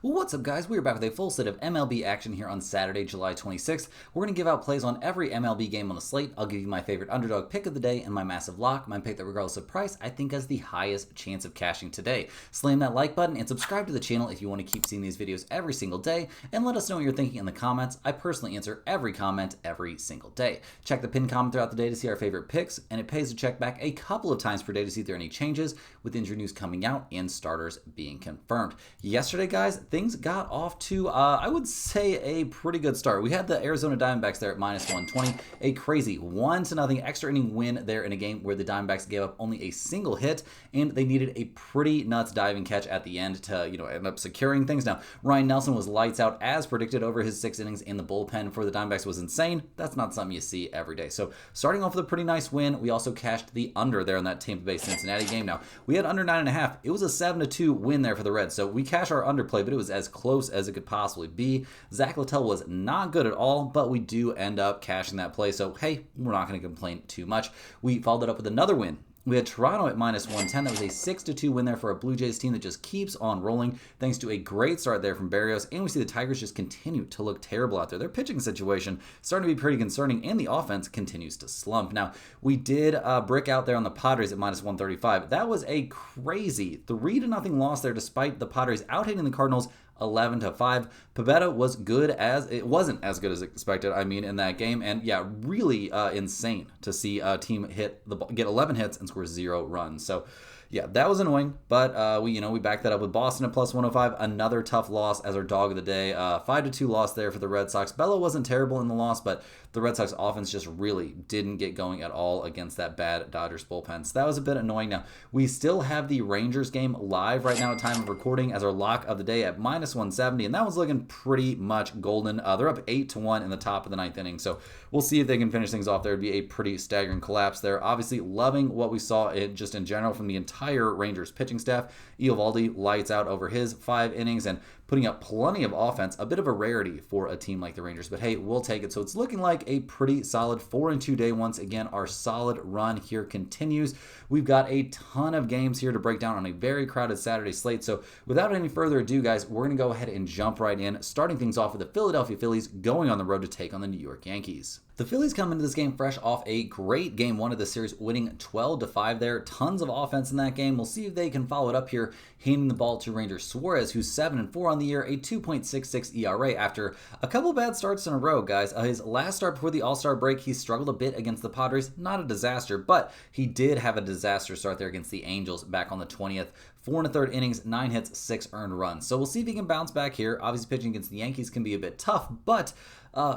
What's up, guys? We're back with a full set of MLB action here on Saturday, July 26th. We're going to give out plays on every MLB game on the slate. I'll give you my favorite underdog pick of the day and my massive lock, my pick that, regardless of price, I think has the highest chance of cashing today. Slam that like button and subscribe to the channel if you want to keep seeing these videos every single day, and let us know what you're thinking in the comments. I personally answer every comment every single day. Check the pinned comment throughout the day to see our favorite picks, and it pays to check back a couple of times per day to see if there are any changes with injury news coming out and starters being confirmed. Yesterday, guys, things got off to, I would say, a pretty good start. We had the Arizona Diamondbacks there at minus 120, a crazy 1-0 extra inning win there in a game where the Diamondbacks gave up only a single hit, and they needed a pretty nuts diving catch at the end to, end up securing things. Now, Ryan Nelson was lights out as predicted over his 6 innings, and the bullpen for the Diamondbacks was insane. That's not something you see every day. So, starting off with a pretty nice win, we also cashed the under there in that Tampa Bay Cincinnati game. Now, we had under 9.5. It was a 7-2 win there for the Reds, so we cashed our underplay, but it was as close as it could possibly be. Zach Littell was not good at all, but we do end up cashing that play, so hey, we're not going to complain too much. We followed it up with another win. We had Toronto at minus 110. That was a 6-2 win there for a Blue Jays team that just keeps on rolling thanks to a great start there from Berrios. And we see the Tigers just continue to look terrible out there. Their pitching situation starting to be pretty concerning, and the offense continues to slump. Now, we did brick out there on the Padres at minus 135. That was a crazy 3-0 loss there, despite the Padres out-hitting the Cardinals 11-5. Pivetta was good as it wasn't as good as expected, in that game. And yeah, really insane to see a team get 11 hits and score 0 runs. So yeah, that was annoying, but we backed that up with Boston at plus 105. Another tough loss as our dog of the day. 5-2 loss there for the Red Sox. Bello wasn't terrible in the loss, but the Red Sox offense just really didn't get going at all against that bad Dodgers bullpen. So that was a bit annoying. Now, we still have the Rangers game live right now at time of recording as our lock of the day at minus 170, and that was looking pretty much golden. They're up 8-1 in the top of the 9th inning, so we'll see if they can finish things off. There would be a pretty staggering collapse there. Obviously, loving what we saw just in general from the entire Rangers pitching staff. Eovaldi lights out over his 5 innings and putting up plenty of offense, a bit of a rarity for a team like the Rangers, but hey, we'll take it. So it's looking like a pretty solid 4-2 day. Once again, our solid run here continues. We've got a ton of games here to break down on a very crowded Saturday slate. So without any further ado, guys, we're going to go ahead and jump right in, starting things off with the Philadelphia Phillies going on the road to take on the New York Yankees. The Phillies come into this game fresh off a great game 1 of the series, winning 12-5 there. Tons of offense in that game. We'll see if they can follow it up here, handing the ball to Ranger Suarez, who's 7-4 on the year, a 2.66 ERA after a couple bad starts in a row, guys. His last start before the All-Star break, he struggled a bit against the Padres. Not a disaster, but he did have a disaster start there against the Angels back on the 20th. 4 1/3 innings, 9 hits, 6 earned runs. So we'll see if he can bounce back here. Obviously, pitching against the Yankees can be a bit tough, but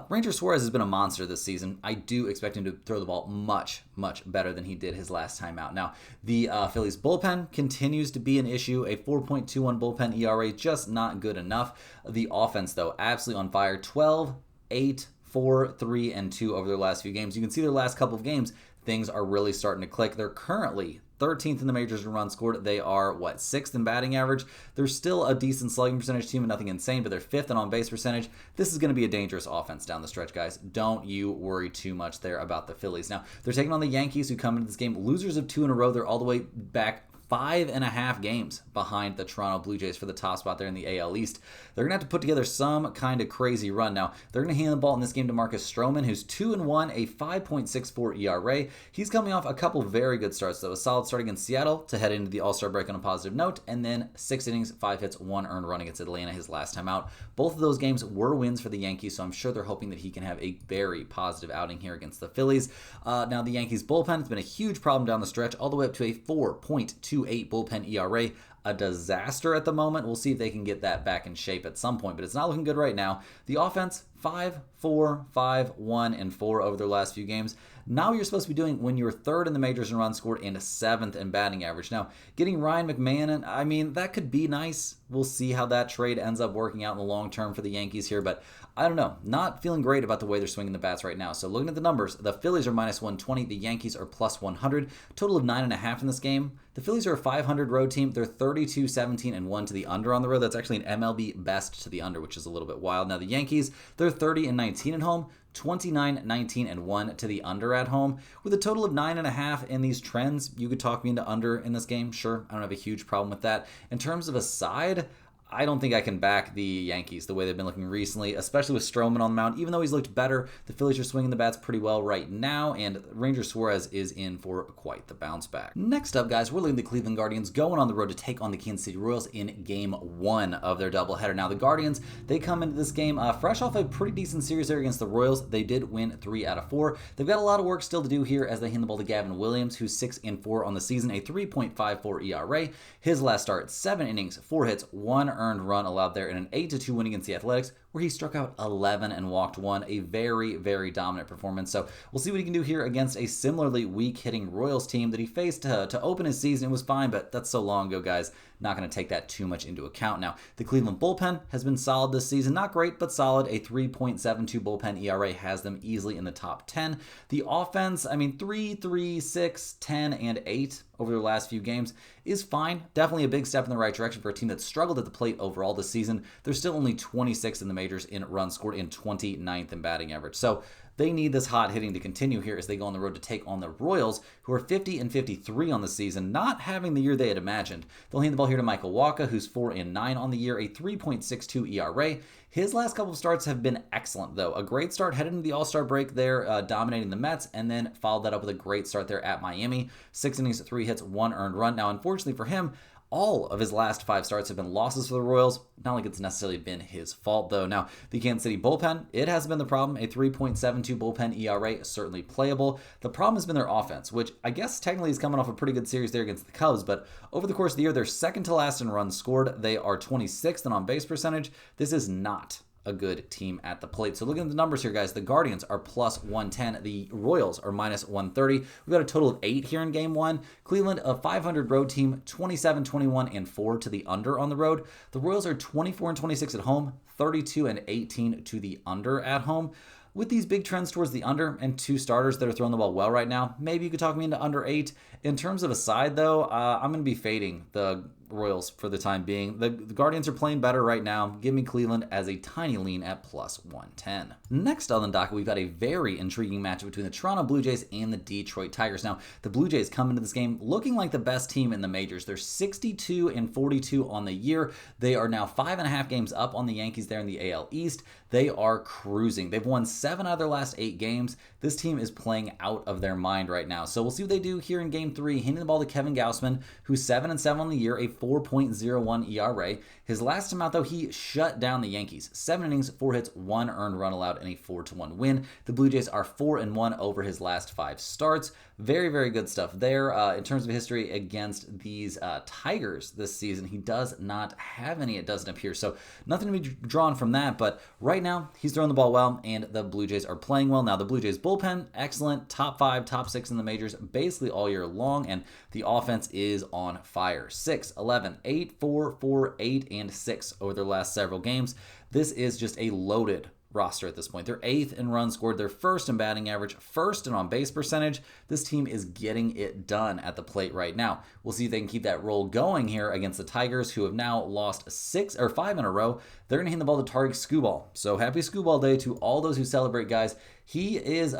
Ranger Suarez has been a monster this season. I do expect him to throw the ball much, much better than he did his last time out. Now, the Phillies bullpen continues to be an issue. A 4.21 bullpen ERA, just not good enough. The offense, though, absolutely on fire. 12, 8, 4, 3, and 2 over their last few games. You can see their last couple of games, things are really starting to click. They're currently 13th in the majors in runs scored. They are, 6th in batting average. They're still a decent slugging percentage team and nothing insane, but they're 5th in on-base percentage. This is going to be a dangerous offense down the stretch, guys. Don't you worry too much there about the Phillies. Now, they're taking on the Yankees, who come into this game losers of 2 in a row. They're all the way back 5.5 games behind the Toronto Blue Jays for the top spot there in the AL East. They're going to have to put together some kind of crazy run. Now, they're going to hand the ball in this game to Marcus Stroman, who's 2-1, a 5.64 ERA. He's coming off a couple very good starts, though. A solid start against Seattle to head into the All-Star break on a positive note, and then 6 innings, 5 hits, 1 earned run against Atlanta his last time out. Both of those games were wins for the Yankees, so I'm sure they're hoping that he can have a very positive outing here against the Phillies. Now, the Yankees bullpen has been a huge problem down the stretch, all the way up to a 4.28 bullpen ERA. A disaster at the moment. We'll see if they can get that back in shape at some point, but it's not looking good right now. The offense, 5, 4, 5, 1, and 4 over their last few games. Not what you're supposed to be doing when you're 3rd in the majors in runs scored and 7th in batting average. Now, getting Ryan McMahon, that could be nice. We'll see how that trade ends up working out in the long term for the Yankees here, but I don't know. Not feeling great about the way they're swinging the bats right now. So looking at the numbers, the Phillies are minus 120. The Yankees are plus 100. Total of 9.5 in this game. The Phillies are a 500 road team. They're 32, 17, and 1 to the under on the road. That's actually an MLB best to the under, which is a little bit wild. Now the Yankees, they're 30 and 19 at home. 29, 19, and 1 to the under at home. With a total of 9.5 in these trends, you could talk me into under in this game. Sure, I don't have a huge problem with that. In terms of a side, I don't think I can back the Yankees the way they've been looking recently, especially with Stroman on the mound. Even though he's looked better, the Phillies are swinging the bats pretty well right now, and Ranger Suarez is in for quite the bounce back. Next up, guys, we're leading the Cleveland Guardians going on the road to take on the Kansas City Royals in Game 1 of their doubleheader. Now, the Guardians, they come into this game fresh off a pretty decent series there against the Royals. They did win 3 out of 4. They've got a lot of work still to do here as they hand the ball to Gavin Williams, who's 6-4 on the season, a 3.54 ERA. His last start, 7 innings, 4 hits, 1 earned run allowed there in an 8-2 win against the Athletics, where he struck out 11 and walked 1. A very, very dominant performance. So we'll see what he can do here against a similarly weak hitting Royals team that he faced to open his season. It was fine, but that's so long ago, guys. Not going to take that too much into account. Now, the Cleveland bullpen has been solid this season. Not great, but solid. A 3.72 bullpen ERA has them easily in the top 10. The offense, 3, 6, 10, and 8 over their last few games is fine. Definitely a big step in the right direction for a team that struggled at the plate overall this season. They're still only 26th in the majors in runs scored and 29th in batting average. So they need this hot hitting to continue here as they go on the road to take on the Royals, who are 50-53 on the season, not having the year they had imagined. They'll hand the ball here to Michael Wacha, who's 4-9 on the year, a 3.62 ERA. His last couple of starts have been excellent, though. A great start headed into the All-Star break there, dominating the Mets, and then followed that up with a great start there at Miami. 6 innings, 3 hits, 1 earned run. Now, unfortunately for him, all of his last 5 starts have been losses for the Royals. Not like it's necessarily been his fault, though. Now, the Kansas City bullpen, it has been the problem. A 3.72 bullpen ERA, certainly playable. The problem has been their offense, which I guess technically is coming off a pretty good series there against the Cubs, but over the course of the year, they're second to last in runs scored. They are 26th in on-base percentage. This is not a good team at the plate. So looking at the numbers here, guys, the Guardians are plus 110. The Royals are minus 130. We've got a total of 8 here in Game 1. Cleveland, a 500 road team, 27-21-4 to the under on the road. The Royals are 24-26 at home, 32-18 to the under at home. With these big trends towards the under and 2 starters that are throwing the ball well right now, maybe you could talk me into under 8. In terms of a side, though, I'm going to be fading the Royals for the time being. The Guardians are playing better right now. Give me Cleveland as a tiny lean at plus 110. Next on the docket, we've got a very intriguing matchup between the Toronto Blue Jays and the Detroit Tigers. Now, the Blue Jays come into this game looking like the best team in the majors. They're 62-42 on the year. They are now 5.5 games up on the Yankees there in the AL East. They are cruising. They've won 7 out of their last 8 games. This team is playing out of their mind right now. So we'll see what they do here in Game 3. Handing the ball to Kevin Gausman, who's 7-7 on the year, a 4.01 ERA. His last time out, though, he shut down the Yankees. 7 innings, 4 hits, 1 earned run allowed, and a 4-1 win. The Blue Jays are 4-1 over his last 5 starts. Very, very good stuff there. In terms of history against these Tigers this season, he does not have any, it doesn't appear. So nothing to be drawn from that, but right now, he's throwing the ball well, and the Blue Jays are playing well. Now, the Blue Jays bullpen, excellent. Top 5, top 6 in the majors basically all year long, and the offense is on fire. 6, 11, 8, 4, 4, 8, and 6 over their last several games. This is just a loaded roster at this point. They're 8th in runs scored. They're 1st in batting average, 1st in on-base percentage. This team is getting it done at the plate right now. We'll see if they can keep that roll going here against the Tigers, who have now lost 5 in a row. They're going to hand the ball to Tariq Skubal. So happy Skubal Day to all those who celebrate, guys. He is,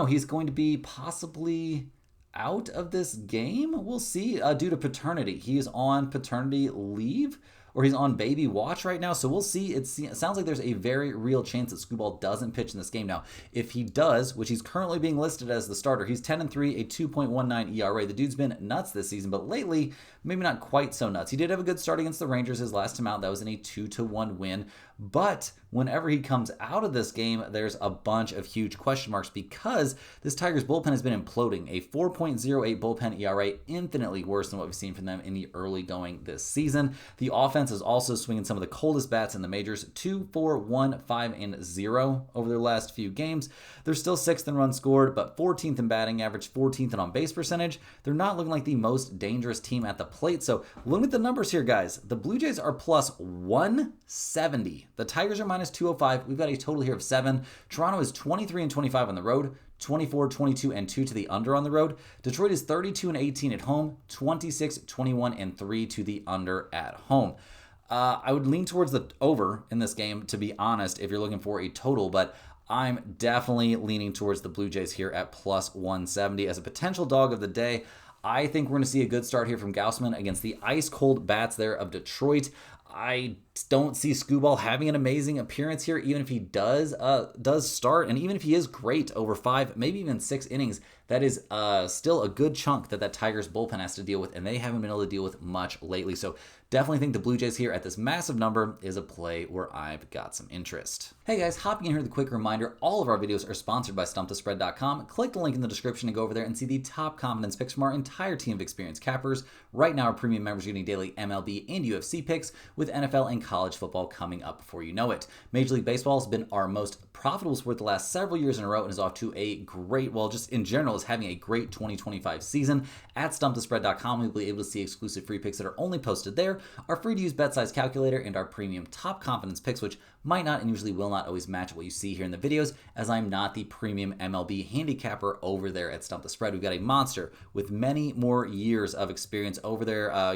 he's going to be possibly out of this game. We'll see due to paternity. He is on paternity leave, or he's on baby watch right now. So we'll see. It sounds like there's a very real chance that Skubal doesn't pitch in this game. Now, if he does, which he's currently being listed as the starter, he's 10-3, a 2.19 ERA. The dude's been nuts this season, but lately, maybe not quite so nuts. He did have a good start against the Rangers his last time out. That was in a 2-1 win. But whenever he comes out of this game, there's a bunch of huge question marks because this Tigers bullpen has been imploding. A 4.08 bullpen ERA, infinitely worse than what we've seen from them in the early going this season. The offense is also swinging some of the coldest bats in the majors, 2, 4, 1, 5, and 0 over their last few games. They're still 6th in runs scored, but 14th in batting average, 14th in on-base percentage. They're not looking like the most dangerous team at the plate. So look at the numbers here, guys. The Blue Jays are plus 170. The Tigers are minus 205. We've got a total here of 7. Toronto is 23-25 on the road, 24-22-2 to the under on the road. Detroit is 32-18 at home, 26-21-3 to the under at home. I would lean towards the over in this game, to be honest, if you're looking for a total, but I'm definitely leaning towards the Blue Jays here at plus 170 as a potential dog of the day. I think we're going to see a good start here from Gausman against the ice-cold bats there of Detroit. I don't see Scooball having an amazing appearance here, even if he does start, and even if he is great over 5, maybe even 6 innings. That is still a good chunk that Tigers bullpen has to deal with, and they haven't been able to deal with much lately. So definitely think the Blue Jays here at this massive number is a play where I've got some interest. Hey guys, hopping in here with a quick reminder, all of our videos are sponsored by StumpTheSpread.com. Click the link in the description to go over there and see the top confidence picks from our entire team of experienced cappers. Right now, our premium members are getting daily MLB and UFC picks with NFL and college football coming up before you know it. Major League Baseball has been our most profitable sport the last several years in a row and is off to a great, well, just in general, is having a great 2025 season. At StumpTheSpread.com, you'll be able to see exclusive free picks that are only posted there, our free-to-use bet size calculator, and our premium top confidence picks, which might not and usually will not always match what you see here in the videos, as I'm not the premium MLB handicapper over there at Stump the Spread. We've got a monster with many more years of experience over there,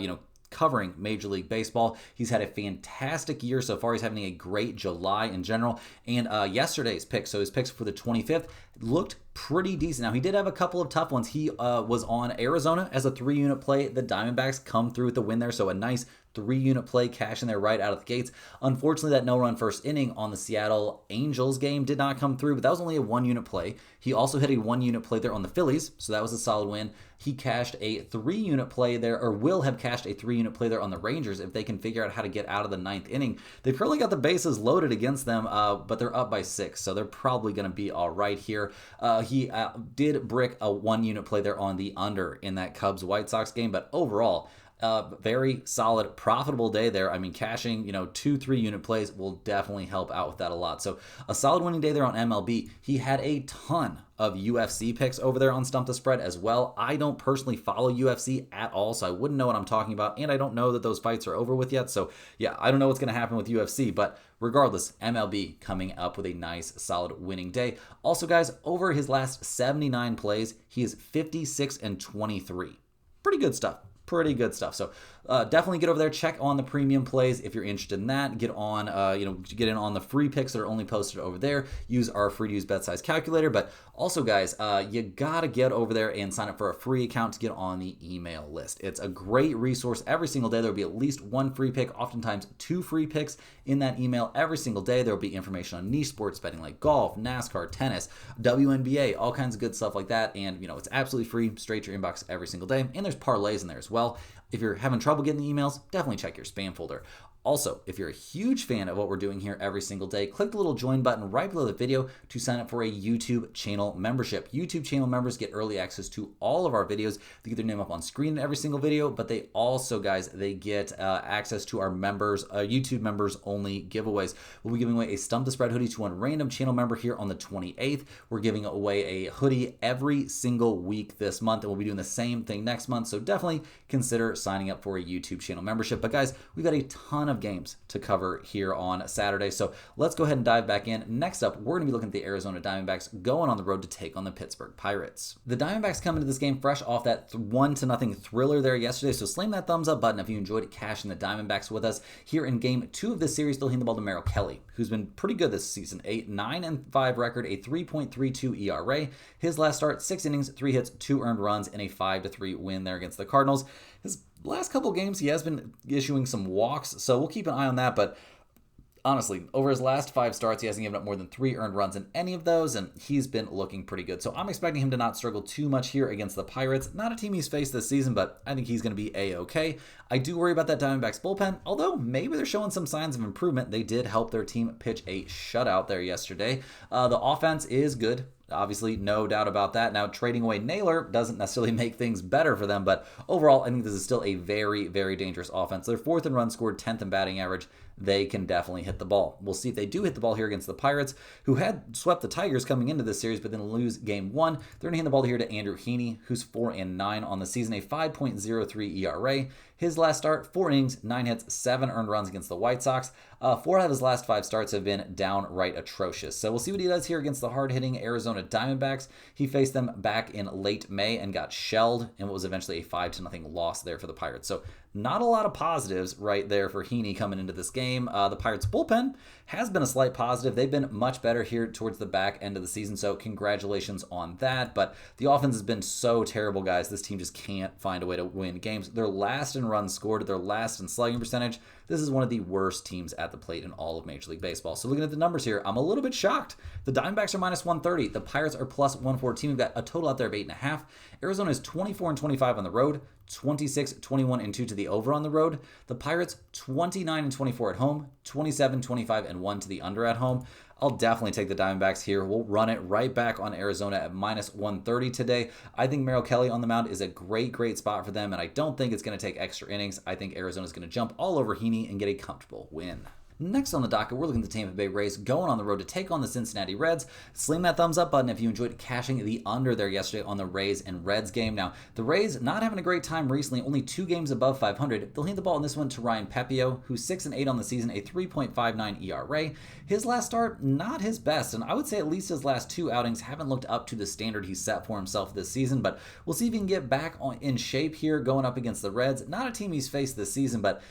covering Major League Baseball. He's had a fantastic year so far. He's having a great July in general. And yesterday's picks, so his picks for the 25th, looked pretty decent. Now, he did have a couple of tough ones. He was on Arizona as a 3-unit play. The Diamondbacks come through with the win there, so a nice 3-unit play cash in there right out of the gates. Unfortunately, that no-run first inning on the Seattle Angels game did not come through, but that was only a 1-unit play. He also hit a 1-unit play there on the Phillies, so that was a solid win. He cashed a 3-unit play there, or will have cashed a 3-unit play there on the Rangers if they can figure out how to get out of the 9th inning. They've currently got the bases loaded against them, but they're up by 6, so they're probably going to be all right here. He did brick a 1-unit play there on the under in that Cubs-White Sox game, but overall, very solid, profitable day there. I mean, cashing, 2 3-unit plays will definitely help out with that a lot. So a solid winning day there on MLB. He had a ton of UFC picks over there on Stump the Spread as well. I don't personally follow UFC at all, so I wouldn't know what I'm talking about, and I don't know that those fights are over with yet. So yeah, I don't know what's going to happen with UFC, but regardless, MLB coming up with a nice, solid winning day. Also, guys, over his last 79 plays, he is 56-23. Pretty good stuff. Pretty good stuff. So definitely get over there, check on the premium plays if you're interested in that. Get on, get in on the free picks that are only posted over there. Use our free-to-use bet size calculator. But also, guys, you gotta get over there and sign up for a free account to get on the email list. It's a great resource. Every single day there'll be at least 1 free pick, oftentimes 2 free picks in that email every single day. There'll be information on niche sports betting like golf, NASCAR, tennis, WNBA, all kinds of good stuff like that. And it's absolutely free, straight to your inbox every single day. And there's parlays in there as well. If you're having trouble getting the emails, definitely check your spam folder. Also, if you're a huge fan of what we're doing here every single day, click the little join button right below the video to sign up for a YouTube channel membership. YouTube channel members get early access to all of our videos. They get their name up on screen in every single video, but they also, guys, they get access to our members, YouTube members only giveaways. We'll be giving away a Stump the Spread hoodie to one random channel member here on the 28th. We're giving away a hoodie every single week this month, and we'll be doing the same thing next month. So definitely consider signing up for a YouTube channel membership. But guys, we've got a ton of games to cover here on Saturday. So let's go ahead and dive back in. Next up, we're going to be looking at the Arizona Diamondbacks going on the road to take on the Pittsburgh Pirates. The Diamondbacks come into this game fresh off that 1-0 thriller there yesterday. So slam that thumbs up button if you enjoyed cashing the Diamondbacks with us. Here in game 2 of this series, they'll hand the ball to Merrill Kelly, who's been pretty good this season. A 9-5 record, a 3.32 ERA. His last start, 6 innings, 3 hits, 2 earned runs, and a 5-3 win there against the Cardinals. His last couple games, he has been issuing some walks, so we'll keep an eye on that. But honestly, over his last 5 starts, he hasn't given up more than 3 earned runs in any of those, and he's been looking pretty good. So I'm expecting him to not struggle too much here against the Pirates. Not a team he's faced this season, but I think he's going to be A-okay. I do worry about that Diamondbacks bullpen, although maybe they're showing some signs of improvement. They did help their team pitch a shutout there yesterday. The offense is good. Obviously, no doubt about that. Now, trading away Naylor doesn't necessarily make things better for them, but overall, I think this is still a very, very dangerous offense. They're 4th in runs scored, 10th in batting average. They can definitely hit the ball. We'll see if they do hit the ball here against the Pirates, who had swept the Tigers coming into this series, but then lose game 1. They're going to hand the ball here to Andrew Heaney, who's 4-9 on the season, a 5.03 ERA. His last start, 4 innings, 9 hits, 7 earned runs against the White Sox. 4 out of his last 5 starts have been downright atrocious. So we'll see what he does here against the hard-hitting Arizona Diamondbacks. He faced them back in late May and got shelled in what was eventually a 5-0 loss there for the Pirates. So not a lot of positives right there for Heaney coming into this game. The Pirates bullpen has been a slight positive. They've been much better here towards the back end of the season, so congratulations on that. But the offense has been so terrible, guys. This team just can't find a way to win games. They're last in runs scored. They're last in slugging percentage. this is one of the worst teams at the plate in all of Major League Baseball. So looking at the numbers here, I'm a little bit shocked. The Diamondbacks are minus 130. The Pirates are plus 114. We've got a total out there of 8.5. Arizona is 24-25 on the road, 26-21-2 to the over on the road. The Pirates 29-24 at home, 27-25-1 to the under at home. I'll definitely take the Diamondbacks here. We'll run it right back on Arizona at minus 130 today. I think Merrill Kelly on the mound is a great spot for them, and I don't think it's going to take extra innings. I think Arizona's going to jump all over Heaney and get a comfortable win. Next on the docket, we're looking at the Tampa Bay Rays going on the road to take on the Cincinnati Reds. Slam that thumbs up button if you enjoyed cashing the under there yesterday on the Rays and Reds game. Now, the Rays not having a great time recently, only 2 games above 500. They'll hand the ball in this one to Ryan Pepiot, who's 6-8 on the season, a 3.59 ERA. His last start, not his best, and I would say at least his last 2 outings haven't looked up to the standard he set for himself this season, but we'll see if he can get back in shape here going up against the Reds. Not a team he's faced this season, but,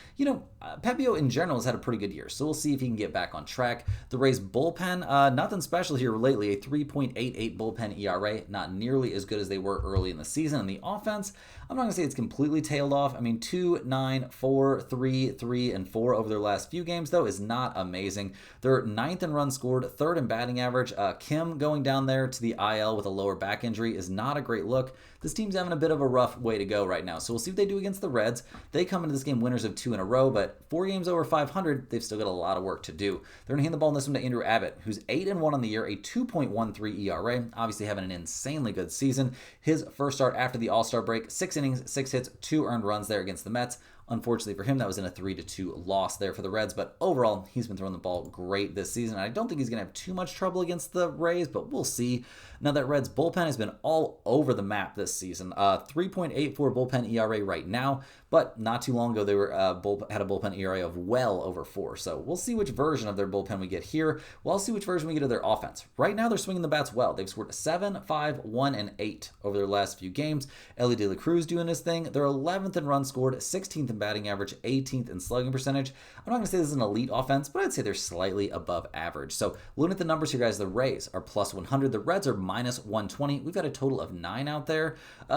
Pepiot in general has had a pretty good year, so we'll see if he can get back on track. The Rays bullpen, nothing special here lately, a 3.88 bullpen ERA, not nearly as good as they were early in the season. And the offense, I'm not going to say it's completely tailed off. 2, 9, 4, 3, 3, and 4 over their last few games, though, is not amazing. They're 9th in runs scored, 3rd in batting average. Kim going down there to the IL with a lower back injury is not a great look. This team's having a bit of a rough way to go right now, so we'll see what they do against the Reds. They come into this game winners of 2 in a row, but 4 games over 500, they've still got a lot of work to do. They're going to hand the ball in this one to Andrew Abbott, who's 8-1 on the year, a 2.13 ERA, obviously having an insanely good season. His first start after the All-Star break, 6 innings, 6 hits, 2 earned runs there against the Mets. Unfortunately for him, that was in a 3-2 loss there for the Reds, but overall, he's been throwing the ball great this season. I don't think he's going to have too much trouble against the Rays, but we'll see. Now, that Reds bullpen has been all over the map this season. 3.84 bullpen ERA right now, but not too long ago, they had a bullpen ERA of well over 4. So we'll see which version of their bullpen we get here. We'll also see which version we get of their offense. Right now, they're swinging the bats well. They've scored 7, 5, 1, and 8 over their last few games. Ellie De La Cruz doing his thing. They're 11th in runs scored, 16th in batting average, 18th in slugging percentage. I'm not going to say this is an elite offense, but I'd say they're slightly above average. So looking at the numbers here, guys, the Rays are plus 100. The Reds are minus 120. We've got a total of 9 out there.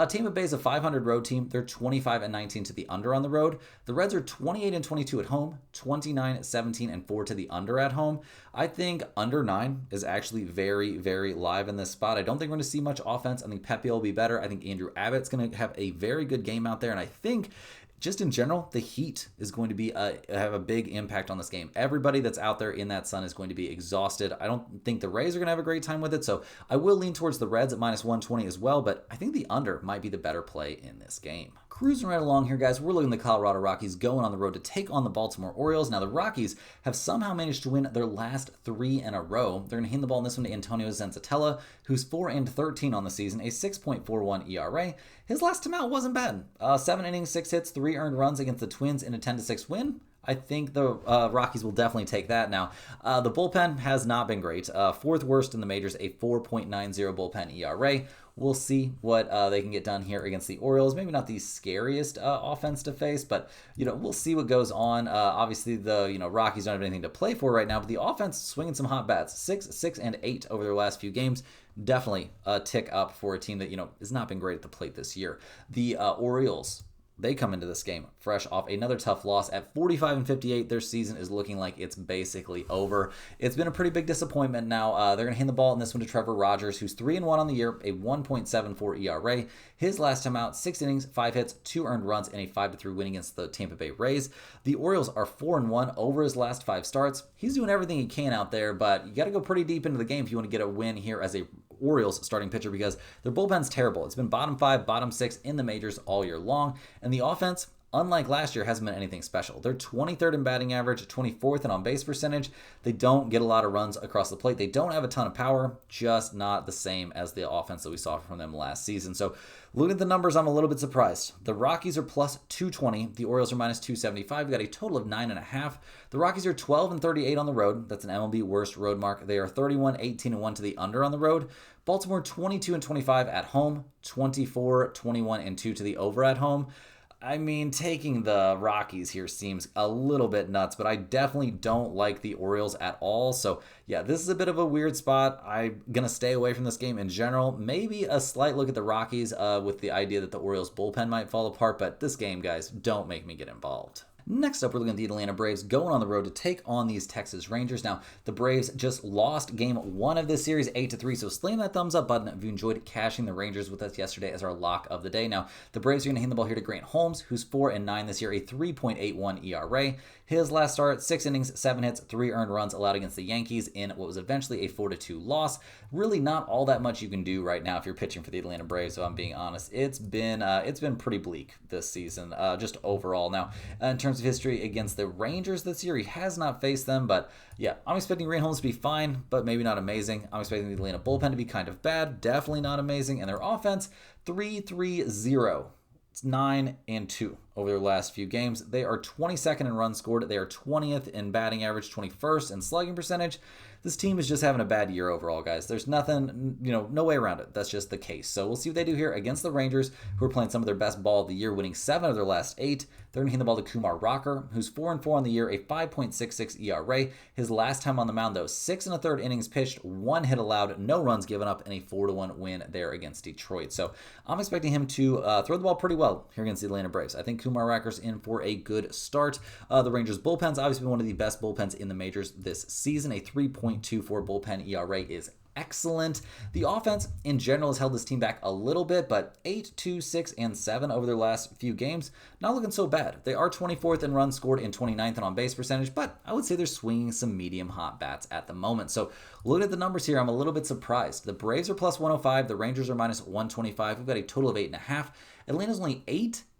Tampa Bay is a 500 road team. They're 25-19 to the under on the road. The Reds are 28-22 at home, 29-17-4 to the under at home. I think under 9 is actually very live in this spot. I don't think we're going to see much offense. I think Pepe will be better. I think Andrew Abbott's going to have a very good game out there, and I think just in general, the heat is going to have a big impact on this game. Everybody that's out there in that sun is going to be exhausted. I don't think the Rays are going to have a great time with it, so I will lean towards the Reds at minus 120 as well, but I think the under might be the better play in this game. Cruising right along here, guys, we're looking at the Colorado Rockies going on the road to take on the Baltimore Orioles. Now, the Rockies have somehow managed to win their last 3 in a row. They're going to hand the ball in this one to Antonio Zenzatella, who's 4-13 on the season, a 6.41 ERA. His last time out wasn't bad. 7 innings, 6 hits, 3 earned runs against the Twins in a 10-6 win. I think the Rockies will definitely take that. Now, the bullpen has not been great. 4th worst in the majors, a 4.90 bullpen ERA. We'll see what they can get done here against the Orioles. Maybe not the scariest offense to face, but we'll see what goes on. Obviously, the Rockies don't have anything to play for right now, but the offense swinging some hot bats, 6, 6, and 8 over their last few games. Definitely a tick up for a team that has not been great at the plate this year. The Orioles, they come into this game fresh off another tough loss at 45-58. Their season is looking like it's basically over. It's been a pretty big disappointment now. They're going to hand the ball in this one to Trevor Rogers, who's 3-1 on the year, a 1.74 ERA. His last time out, 6 innings, 5 hits, 2 earned runs, and a 5-3 win against the Tampa Bay Rays. The Orioles are 4-1 over his last 5 starts. He's doing everything he can out there, but you got to go pretty deep into the game if you want to get a win here as a Orioles starting pitcher, because their bullpen's terrible. It's been bottom 5, bottom 6 in the majors all year long, and the offense, unlike last year, hasn't been anything special. They're 23rd in batting average, 24th in on-base percentage. They don't get a lot of runs across the plate. They don't have a ton of power, just not the same as the offense that we saw from them last season. So looking at the numbers, I'm a little bit surprised. The Rockies are plus 220. The Orioles are minus 275. We've got a total of 9.5. The Rockies are 12-38 on the road. That's an MLB worst road mark. They are 31-18-1 to the under on the road. Baltimore 22-25 at home, 24-21-2 to the over at home. I mean, taking the Rockies here seems a little bit nuts, but I definitely don't like the Orioles at all. So, yeah, this is a bit of a weird spot. I'm going to stay away from this game in general. Maybe a slight look at the Rockies with the idea that the Orioles bullpen might fall apart, but this game, guys, don't make me get involved. Next up, we're looking at the Atlanta Braves going on the road to take on these Texas Rangers. Now, the Braves just lost game 1 of this series 8-3, so slam that thumbs up button if you enjoyed cashing the Rangers with us yesterday as our lock of the day. Now, the Braves are going to hand the ball here to Grant Holmes, who's 4-9 this year, a 3.81 ERA. His last start, 6 innings, 7 hits, 3 earned runs allowed against the Yankees in what was eventually a 4-2 loss. Really not all that much you can do right now if you're pitching for the Atlanta Braves, so I'm being honest. It's been pretty bleak this season, just overall. Now, in terms of history against the Rangers this year, he has not faced them, but yeah, I'm expecting Grant Holmes to be fine, but maybe not amazing. I'm expecting the Atlanta bullpen to be kind of bad, definitely not amazing, and their offense, 3-3-0. It's 9-2 over their last few games. They are 22nd in runs scored. They are 20th in batting average, 21st in slugging percentage. This team is just having a bad year overall, guys. There's nothing, no way around it. That's just the case. So we'll see what they do here against the Rangers, who are playing some of their best ball of the year, winning 7 of their last 8. They're going to hand the ball to Kumar Rocker, who's 4-4 on the year, a 5.66 ERA. His last time on the mound, though, 6 1/3 innings pitched, 1 hit allowed, no runs given up, and a 4-1 win there against Detroit. So I'm expecting him to throw the ball pretty well here against the Atlanta Braves. I think Kumar Rocker's in for a good start. The Rangers bullpen's obviously been one of the best bullpens in the majors this season. A 3.24 bullpen ERA is excellent. The offense in general has held this team back a little bit, but 8, 2, 6, and 7 over their last few games, not looking so bad. They are 24th in runs scored and 29th in on-base percentage, but I would say they're swinging some medium hot bats at the moment. So looking at the numbers here, I'm a little bit surprised. The Braves are plus 105, the Rangers are minus 125. We've got a total of 8.5. Atlanta's only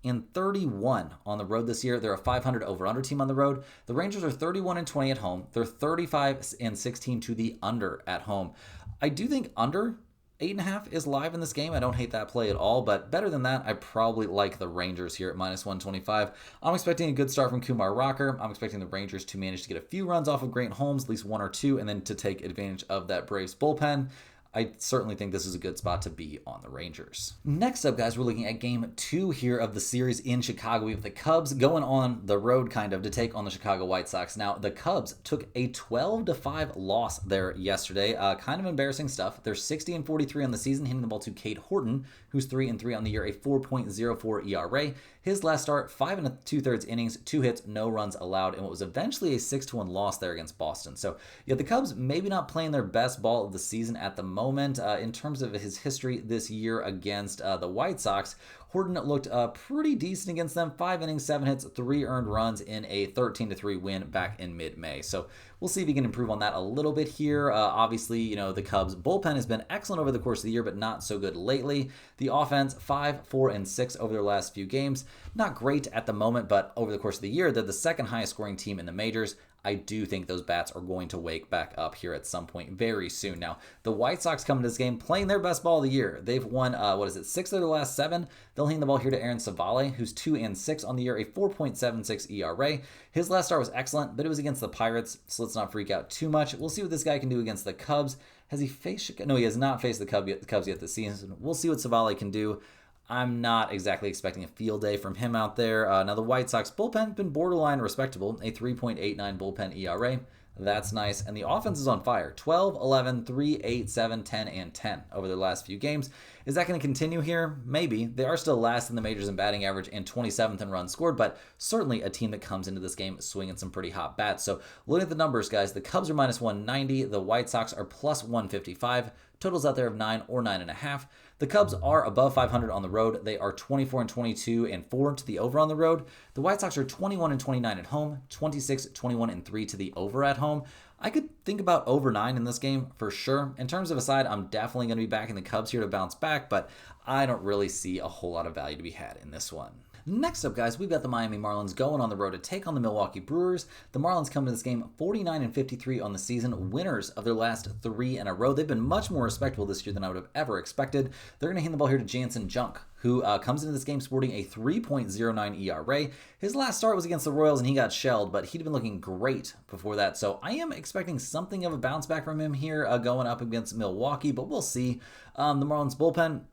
8-31 on the road this year. They're a 500 over-under team on the road. The Rangers are 31-20 at home. They're 35-16 to the under at home. I do think under 8.5 is live in this game. I don't hate that play at all, but better than that, I probably like the Rangers here at minus 125. I'm expecting a good start from Kumar Rocker. I'm expecting the Rangers to manage to get a few runs off of Grant Holmes, at least 1 or 2, and then to take advantage of that Braves bullpen. I certainly think this is a good spot to be on the Rangers. Next up, guys, we're looking at game 2 here of the series in Chicago. We have the Cubs going on the road kind of to take on the Chicago White Sox. Now, the Cubs took a 12-5 loss there yesterday. Kind of embarrassing stuff. They're 60-43 on the season, handing the ball to Cade Horton, who's 3-3 on the year, a 4.04 ERA. His last start, 5 2/3 innings, 2 hits, no runs allowed, and what was eventually a 6-1 loss there against Boston. So, yeah, the Cubs maybe not playing their best ball of the season at the moment. In terms of his history this year against the White Sox, Horton looked pretty decent against them. 5 innings, 7 hits, 3 earned runs in a 13-3 win back in mid-May. So we'll see if he can improve on that a little bit here. Obviously, the Cubs bullpen has been excellent over the course of the year, but not so good lately. The offense, 5, 4, and 6 over their last few games. Not great at the moment, but over the course of the year, they're the second highest scoring team in the majors. I do think those bats are going to wake back up here at some point very soon. Now, the White Sox come to this game playing their best ball of the year. They've won, 6 of their last 7. They'll hand the ball here to Aaron Savale, who's 2-6 on the year, a 4.76 ERA. His last start was excellent, but it was against the Pirates, so let's not freak out too much. We'll see what this guy can do against the Cubs. Has he faced? No, he has not faced the Cubs yet this season. We'll see what Savale can do. I'm not exactly expecting a field day from him out there. Now, the White Sox bullpen has been borderline respectable, a 3.89 bullpen ERA. That's nice. And the offense is on fire. 12, 11, 3, 8, 7, 10, and 10 over their last few games. Is that going to continue here? Maybe. They are still last in the majors in batting average and 27th in runs scored, but certainly a team that comes into this game swinging some pretty hot bats. So looking at the numbers, guys, the Cubs are minus 190. The White Sox are plus 155. Totals out there of 9 or 9.5. The Cubs are above 500 on the road. They are 24-22 and 4 to the over on the road. The White Sox are 21-29 at home, 26-21 and 3 to the over at home. I could think about over 9 in this game for sure. In terms of a side, I'm definitely going to be backing the Cubs here to bounce back, but I don't really see a whole lot of value to be had in this one. Next up, guys, we've got the Miami Marlins going on the road to take on the Milwaukee Brewers. The Marlins come to this game 49-53 on the season, winners of their last 3 in a row. They've been much more respectable this year than I would have ever expected. They're going to hand the ball here to Jansen Junk, who comes into this game sporting a 3.09 ERA. His last start was against the Royals, and he got shelled, but he'd been looking great before that. So I am expecting something of a bounce back from him here going up against Milwaukee, but we'll see. The Marlins bullpen,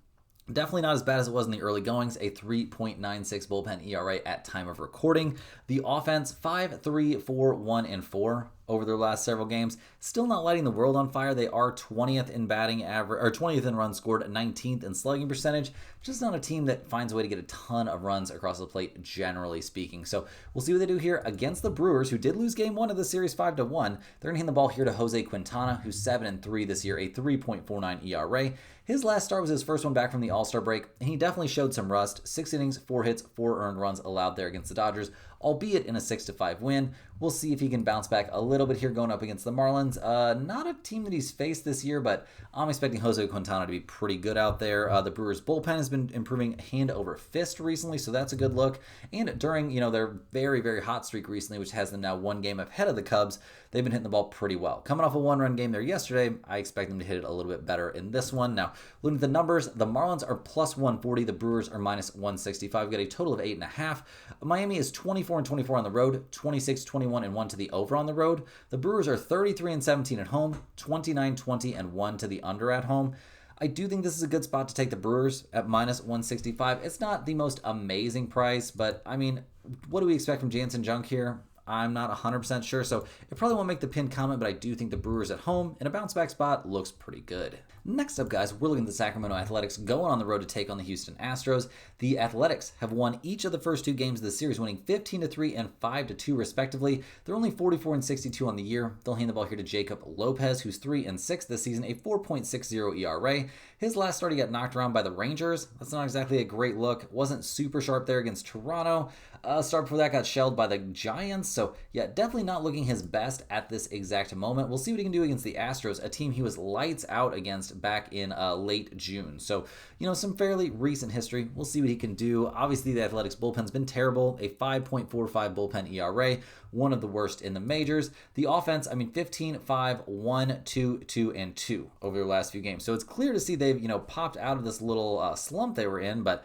definitely not as bad as it was in the early goings, a 3.96 bullpen ERA at time of recording. The offense, 5, 3, 4, 1, and 4. over their last several games. Still not lighting the world on fire. They are 20th in batting average, or 20th in runs scored, 19th in slugging percentage. Just not a team that finds a way to get a ton of runs across the plate, generally speaking. So we'll see what they do here against the Brewers, who did lose game 1 of the series 5-1. They're going to hand the ball here to Jose Quintana, who's 7-3 this year, a 3.49 ERA. His last start was his first one back from the All-Star break, and he definitely showed some rust. 6 innings, 4 hits, 4 earned runs allowed there against the Dodgers, albeit in a 6-5 win. We'll see if he can bounce back a little bit here going up against the Marlins. Not a team that he's faced this year, but I'm expecting Jose Quintana to be pretty good out there. The Brewers' bullpen has been improving hand over fist recently, so that's a good look. And during their very, very hot streak recently, which has them now 1 game ahead of the Cubs, they've been hitting the ball pretty well. Coming off a 1-run game there yesterday, I expect them to hit it a little bit better in this one. Now, looking at the numbers, the Marlins are plus 140, the Brewers are minus 165. We've got a total of 8.5. Miami is 24-24 on the road, 26-21-1 to the over on the road. The Brewers are 33-17 at home, 29-20-1 to the under at home. I do think this is a good spot to take the Brewers at minus 165. It's not the most amazing price, but I mean, what do we expect from Jansen Junk here? I'm not 100% sure, so it probably won't make the pinned comment, but I do think the Brewers at home in a bounce back spot looks pretty good. Next up, guys, we're looking at the Sacramento Athletics going on the road to take on the Houston Astros. The Athletics have won each of the first 2 games of the series, winning 15-3 and 5-2 respectively. They're only 44-62 on the year. They'll hand the ball here to Jacob Lopez, who's 3-6 this season, a 4.60 ERA. His last start, he got knocked around by the Rangers. That's not exactly a great look. Wasn't super sharp there against Toronto. Start before that got shelled by the Giants. So, yeah, definitely not looking his best at this exact moment. We'll see what he can do against the Astros, a team he was lights out against back in late June. So, some fairly recent history. We'll see what he can do. Obviously, the Athletics bullpen's been terrible. A 5.45 bullpen ERA, one of the worst in the majors. The offense, 15-5, 1, 2, 2, and 2 over their last few games. So it's clear to see they've, popped out of this little slump they were in, but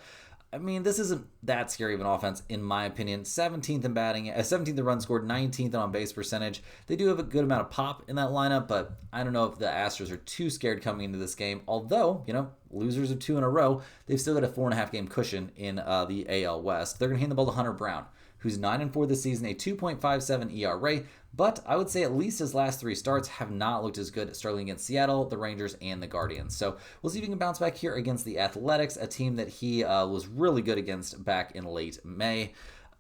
this isn't that scary of an offense, in my opinion. 17th in batting, 17th in runs scored, 19th in on base percentage. They do have a good amount of pop in that lineup, but I don't know if the Astros are too scared coming into this game. Although, losers of 2 in a row, they've still got a 4.5 game cushion in the AL West. They're going to hand the ball to Hunter Brown, who's 9-4 this season, a 2.57 ERA. But I would say at least his last 3 starts have not looked as good, struggling against Seattle, the Rangers, and the Guardians. So we'll see if he can bounce back here against the Athletics, a team that he was really good against back in late May.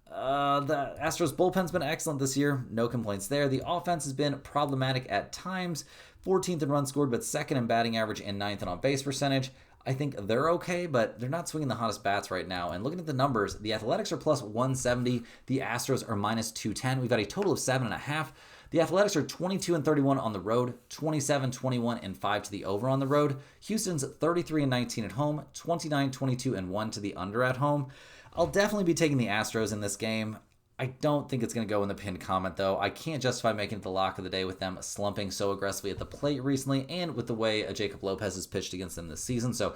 The Astros bullpen's been excellent this year. No complaints there. The offense has been problematic at times. 14th in runs scored, but 2nd in batting average and 9th in on base percentage. I think they're okay, but they're not swinging the hottest bats right now. And looking at the numbers, the Athletics are plus 170. The Astros are minus 210. We've got a total of 7.5. The Athletics are 22-31 on the road, 27-21-5 to the over on the road. Houston's 33-19 at home, 29-22-1 to the under at home. I'll definitely be taking the Astros in this game. I don't think it's going to go in the pinned comment, though. I can't justify making it the lock of the day with them slumping so aggressively at the plate recently and with the way Jacob Lopez has pitched against them this season. So,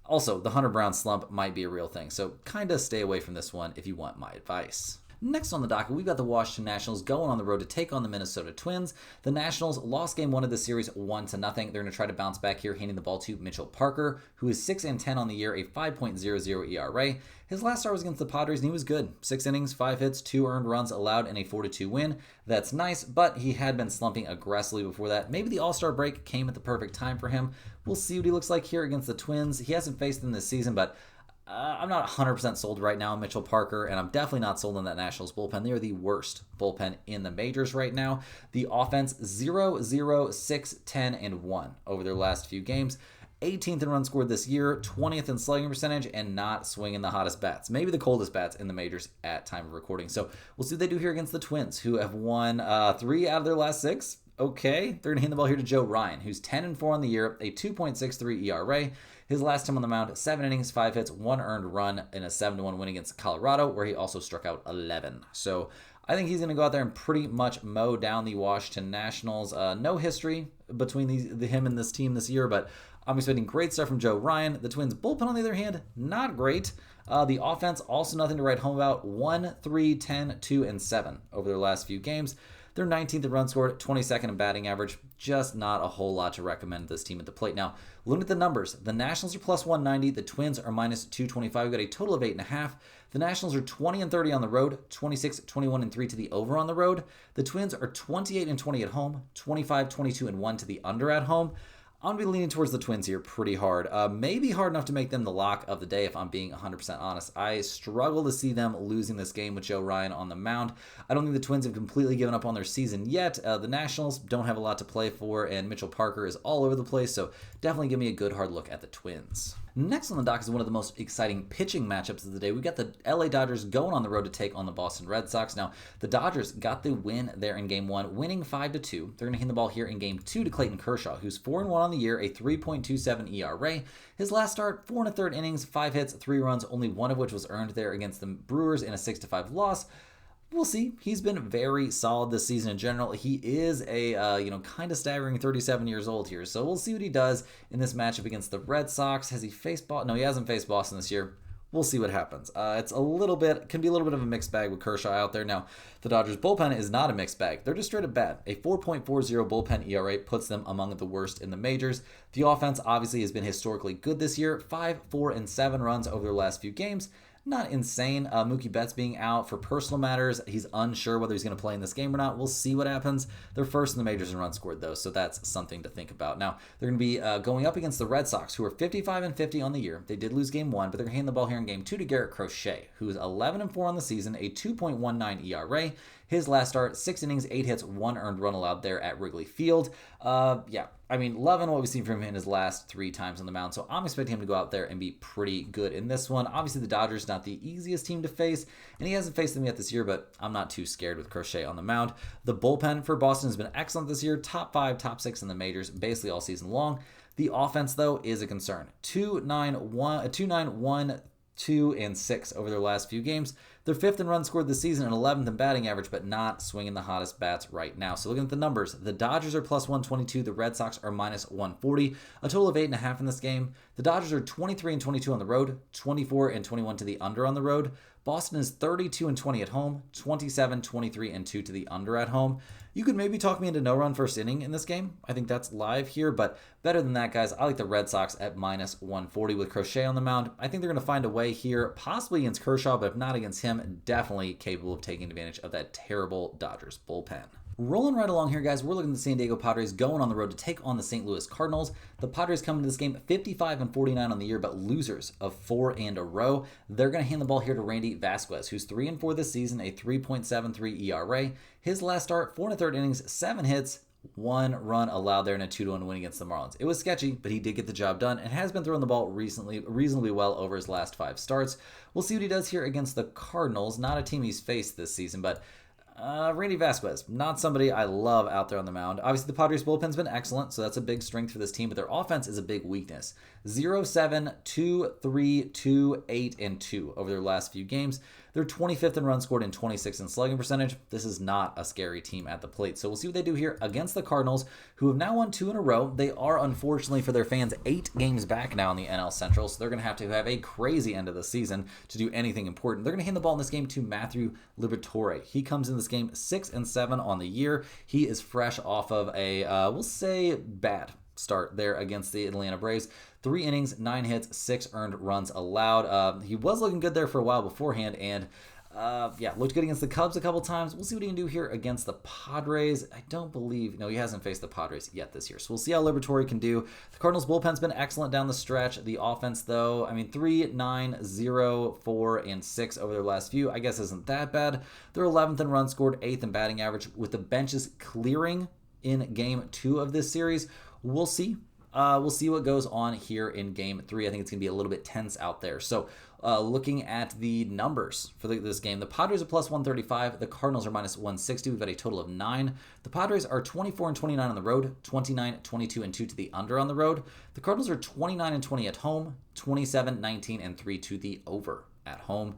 also, the Hunter Brown slump might be a real thing. So, kind of stay away from this one if you want my advice. Next on the docket, we've got the Washington Nationals going on the road to take on the Minnesota Twins. The Nationals lost game 1 of the series 1-0. They're going to try to bounce back here, handing the ball to Mitchell Parker, who is 6-10 on the year, a 5.00 ERA. His last start was against the Padres, and he was good. 6 innings, 5 hits, 2 earned runs allowed, and a 4-2 win. That's nice, but he had been slumping aggressively before that. Maybe the All-Star break came at the perfect time for him. We'll see what he looks like here against the Twins. He hasn't faced them this season, but I'm not 100% sold right now on Mitchell Parker, and I'm definitely not sold on that Nationals bullpen. They are the worst bullpen in the majors right now. The offense, 0, 6, 10, and 1 over their last few games. 18th in runs scored this year, 20th in slugging percentage, and not swinging the hottest bats. Maybe the coldest bats in the majors at time of recording. So we'll see what they do here against the Twins, who have won 3 out of their last 6. Okay, they're going to hand the ball here to Joe Ryan, who's 10-4 on the year, a 2.63 ERA. His last time on the mound, 7 innings, 5 hits, 1 earned run in a 7-1 win against Colorado, where he also struck out 11. So I think he's going to go out there and pretty much mow down the Washington Nationals. No history between him and this team this year, but I'm expecting great stuff from Joe Ryan. The Twins' bullpen, on the other hand, not great. The offense, also nothing to write home about. 1, 3, 10, 2, and 7 over their last few games. They're 19th in runs scored, 22nd in batting average. Just not a whole lot to recommend this team at the plate. Now, looking at the numbers, the Nationals are plus 190, the Twins are minus 225. We've got a total of 8.5. The Nationals are 20 and 30 on the road, 26, 21 and 3 to the over on the road. The Twins are 28 and 20 at home, 25, 22 and 1 to the under at home. I'm going to be leaning towards the Twins here pretty hard. Maybe hard enough to make them the lock of the day if I'm being 100% honest. I struggle to see them losing this game with Joe Ryan on the mound. I don't think the Twins have completely given up on their season yet. The Nationals don't have a lot to play for, and Mitchell Parker is all over the place, so definitely give me a good hard look at the Twins. Next on the dock is one of the most exciting pitching matchups of the day. We got the LA Dodgers going on the road to take on the Boston Red Sox. Now, the Dodgers got the win there in Game 1, winning 5-2. They're going to hand the ball here in Game 2 to Clayton Kershaw, who's 4-1 on the year, a 3.27 ERA. His last start, 4 1/3 innings, 5 hits, 3 runs, only one of which was earned there against the Brewers in a 6-5 loss. We'll see. He's been very solid this season in general. He is a, kind of staggering 37 years old here. So we'll see what he does in this matchup against the Red Sox. Has he faced Boston? No, he hasn't faced Boston this year. We'll see what happens. Can be a little bit of a mixed bag with Kershaw out there. Now, the Dodgers bullpen is not a mixed bag. They're just straight up bad. A 4.40 bullpen ERA puts them among the worst in the majors. The offense obviously has been historically good this year. 5, 4, and 7 runs over their last few games. Not insane. Mookie Betts being out for personal matters. He's unsure whether he's going to play in this game or not. We'll see what happens. They're first in the majors in runs scored, though, so that's something to think about. Now, they're going to be going up against the Red Sox, who are 55 and 50 on the year. They did lose Game 1, but they're going to hand the ball here in Game 2 to Garrett Crochet, who is 11 and 4 on the season, a 2.19 ERA. His last start, 6 innings, 8 hits, 1 earned run allowed there at Wrigley Field. Loving what we've seen from him in his last 3 times on the mound, so I'm expecting him to go out there and be pretty good in this one. Obviously, the Dodgers not the easiest team to face, and he hasn't faced them yet this year, but I'm not too scared with Crochet on the mound. The bullpen for Boston has been excellent this year, top 5, top 6 in the majors, basically all season long. The offense, though, is a concern. 2-9-1, 2 and 6 over their last few games. They're 5th in runs scored this season and 11th in batting average, but not swinging the hottest bats right now. So looking at the numbers, the Dodgers are plus 122, the Red Sox are minus 140, a total of 8.5 in this game. The Dodgers are 23 and 22 on the road, 24 and 21 to the under on the road. Boston is 32 and 20 at home, 27, 23 and 2 to the under at home. You could maybe talk me into no run first inning in this game. I think that's live here, but better than that, guys, I like the Red Sox at minus 140 with Crochet on the mound. I think they're going to find a way here, possibly against Kershaw, but if not against him, definitely capable of taking advantage of that terrible Dodgers bullpen. Rolling right along here, guys, we're looking at the San Diego Padres going on the road to take on the St. Louis Cardinals. The Padres come into this game 55 and 49 on the year, but losers of 4 in a row. They're going to hand the ball here to Randy Vasquez, who's 3 and 4 this season, a 3.73 ERA. His last start, 4 1/3 innings, 7 hits, 1 run allowed there in a 2-1 win against the Marlins. It was sketchy, but he did get the job done and has been throwing the ball reasonably well over his last 5 starts. We'll see what he does here against the Cardinals. Not a team he's faced this season, but Randy Vasquez, not somebody I love out there on the mound. Obviously, the Padres bullpen's been excellent, so that's a big strength for this team, but their offense is a big weakness. 0-7, 2-3, 2-8, and 2 over their last few games. They're 25th in runs scored and 26th in slugging percentage. This is not a scary team at the plate. So we'll see what they do here against the Cardinals, who have now won 2 in a row. They are, unfortunately for their fans, 8 games back now in the NL Central, so they're going to have a crazy end of the season to do anything important. They're going to hand the ball in this game to Matthew Liberatore. He comes in this game 6 and 7 on the year. He is fresh off of a, we'll say, bad start there against the Atlanta Braves. 3 innings, 9 hits, 6 earned runs allowed. He was looking good there for a while beforehand, and looked good against the Cubs a couple times. We'll see what he can do here against the Padres. I don't believe, no, he hasn't faced the Padres yet this year. So we'll see how Liberatore can do. The Cardinals bullpen's been excellent down the stretch. The offense, though, 3, 9, 0, 4, and 6 over their last few, I guess isn't that bad. They're 11th in runs scored, 8th in batting average, with the benches clearing in Game 2 of this series. We'll see. We'll see what goes on here in Game 3. I think it's going to be a little bit tense out there. So looking at the numbers for this game, the Padres are plus 135. The Cardinals are minus 160. We've got a total of 9. The Padres are 24 and 29 on the road, 29, 22, and 2 to the under on the road. The Cardinals are 29 and 20 at home, 27, 19, and 3 to the over at home.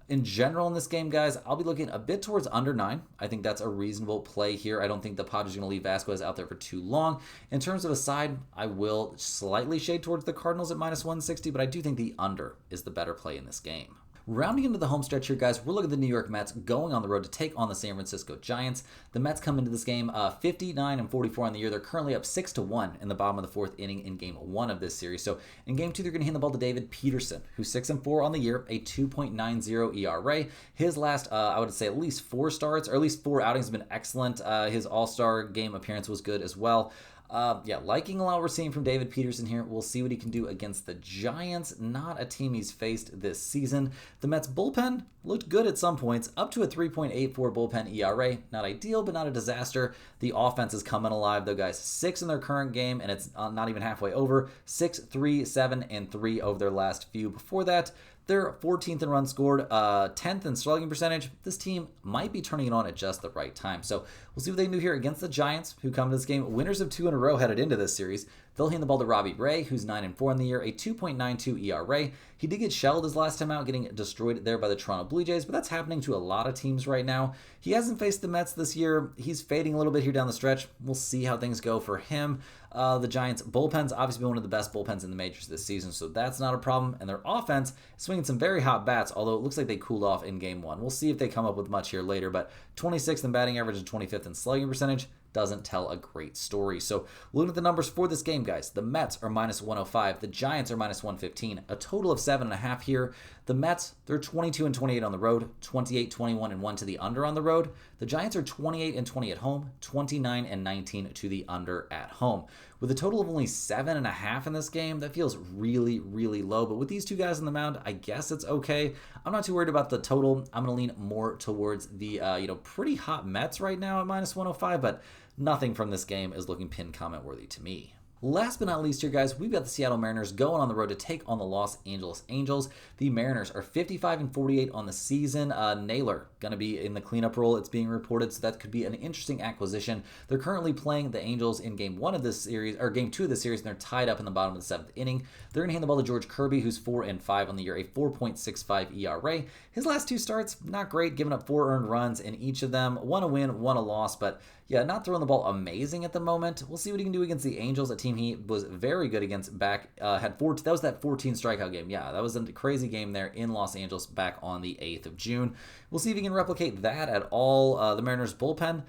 In general in this game, guys, I'll be looking a bit towards under 9. I think that's a reasonable play here. I don't think the Padres are going to leave Vasquez out there for too long. In terms of a side, I will slightly shade towards the Cardinals at minus 160, but I do think the under is the better play in this game. Rounding into the home stretch here, guys, we're looking at the New York Mets going on the road to take on the San Francisco Giants. The Mets come into this game 59-44 on the year. They're currently up 6-1 in the bottom of the fourth inning in game 1 of this series. So in game 2, they're going to hand the ball to David Peterson, who's 6-4 on the year, a 2.90 ERA. His last, I would say, at least 4 starts, or at least 4 outings have been excellent. His All-Star game appearance was good as well. Liking a lot we're seeing from David Peterson here. We'll see what he can do against the Giants, not a team he's faced this season. The Mets bullpen looked good at some points, up to a 3.84 bullpen ERA. Not ideal, but not a disaster. The offense is coming alive, though, guys. 6 in their current game, and it's not even halfway over. 6, 3, 7, and 3 over their last few. Before that, they're 14th in runs scored, 10th in slugging percentage. This team might be turning it on at just the right time. So we'll see what they can do here against the Giants, who come to this game winners of 2 in a row headed into this series. They'll hand the ball to Robbie Ray, who's 9-4 in the year, a 2.92 ERA. He did get shelled his last time out, getting destroyed there by the Toronto Blue Jays, but that's happening to a lot of teams right now. He hasn't faced the Mets this year. He's fading a little bit here down the stretch. We'll see how things go for him. The Giants' bullpen's obviously been one of the best bullpens in the majors this season, so that's not a problem. And their offense is swinging some very hot bats, although it looks like they cooled off in game 1. We'll see if they come up with much here later, but 26th in batting average and 25th in slugging percentage doesn't tell a great story. So looking at the numbers for this game, guys, the Mets are minus 105. The Giants are minus 115. A total of 7.5 here. The Mets, they're 22-28 on the road, 28-21-1 to the under on the road. The Giants are 28-20 at home, 29-19 to the under at home. With a total of only 7.5 in this game, that feels really, really low. But with these two guys on the mound, I guess it's okay. I'm not too worried about the total. I'm going to lean more towards the pretty hot Mets right now at minus 105, but nothing from this game is looking pin comment worthy to me. Last but not least here, guys, we've got the Seattle Mariners going on the road to take on the Los Angeles Angels. The Mariners are 55-48 on the season. Naylor going to be in the cleanup role, it's being reported, so that could be an interesting acquisition. They're currently playing the Angels in game 1 of this series, or game 2 of this series, and they're tied up in the bottom of the 7th inning. They're going to hand the ball to George Kirby, who's 4-5 on the year, a 4.65 ERA. His last 2 starts, not great, giving up 4 earned runs in each of them. 1 a win, 1 a loss, but yeah, not throwing the ball amazing at the moment. We'll see what he can do against the Angels, a team he was very good against back, that was that 14 strikeout game. Yeah, that was a crazy game there in Los Angeles back on the 8th of June. We'll see if he can replicate that at all. The Mariners bullpen,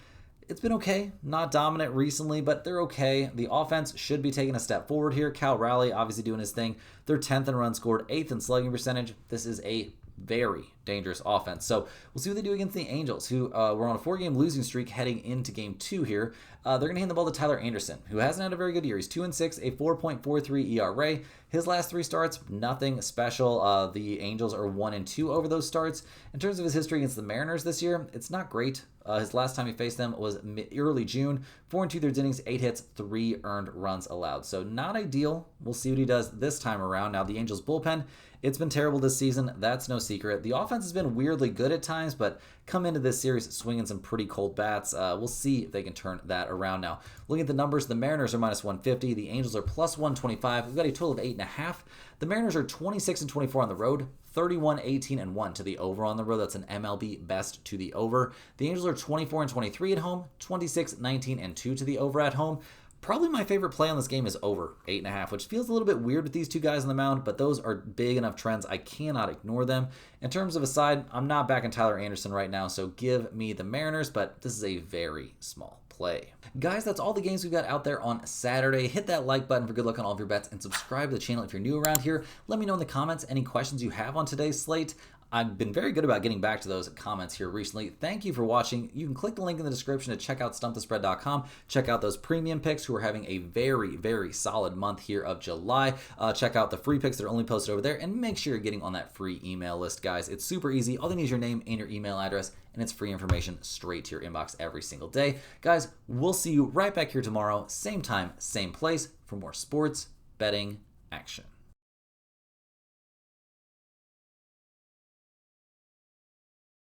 it's been okay. Not dominant recently, but they're okay. The offense should be taking a step forward here. Cal Raleigh obviously doing his thing. They're 10th in runs scored, 8th in slugging percentage. This is a very dangerous offense. So we'll see what they do against the Angels, who were on a 4-game losing streak heading into game 2 here. They're going to hand the ball to Tyler Anderson, who hasn't had a very good year. He's 2-6, a 4.43 ERA. His last 3 starts, nothing special. The Angels are 1-2 over those starts. In terms of his history against the Mariners this year, it's not great. His last time he faced them was early June. 4 2/3 innings, 8 hits, 3 earned runs allowed. So not ideal. We'll see what he does this time around. Now the Angels bullpen, it's been terrible this season. That's no secret. The offense has been weirdly good at times, but come into this series swinging some pretty cold bats. We'll see if they can turn that around now. Looking at the numbers, the Mariners are minus 150. The Angels are plus 125. We've got a total of 8.5. The Mariners are 26-24 on the road, 31-18-1 to the over on the road. That's an MLB best to the over. The Angels are 24-23 at home, 26-19-2 to the over at home. Probably my favorite play on this game is over 8.5, which feels a little bit weird with these two guys on the mound, but those are big enough trends. I cannot ignore them. In terms of a side, I'm not backing Tyler Anderson right now, so give me the Mariners, but this is a very small play. Guys, that's all the games we've got out there on Saturday. Hit that like button for good luck on all of your bets, and subscribe to the channel if you're new around here. Let me know in the comments any questions you have on today's slate. I've been very good about getting back to those comments here recently. Thank you for watching. You can click the link in the description to check out stumpthespread.com. Check out those premium picks who are having a very, very solid month here of July. Check out the free picks that are only posted over there, and make sure you're getting on that free email list, guys. It's super easy. All they need is your name and your email address, and it's free information straight to your inbox every single day. Guys, we'll see you right back here tomorrow, same time, same place, for more sports betting action.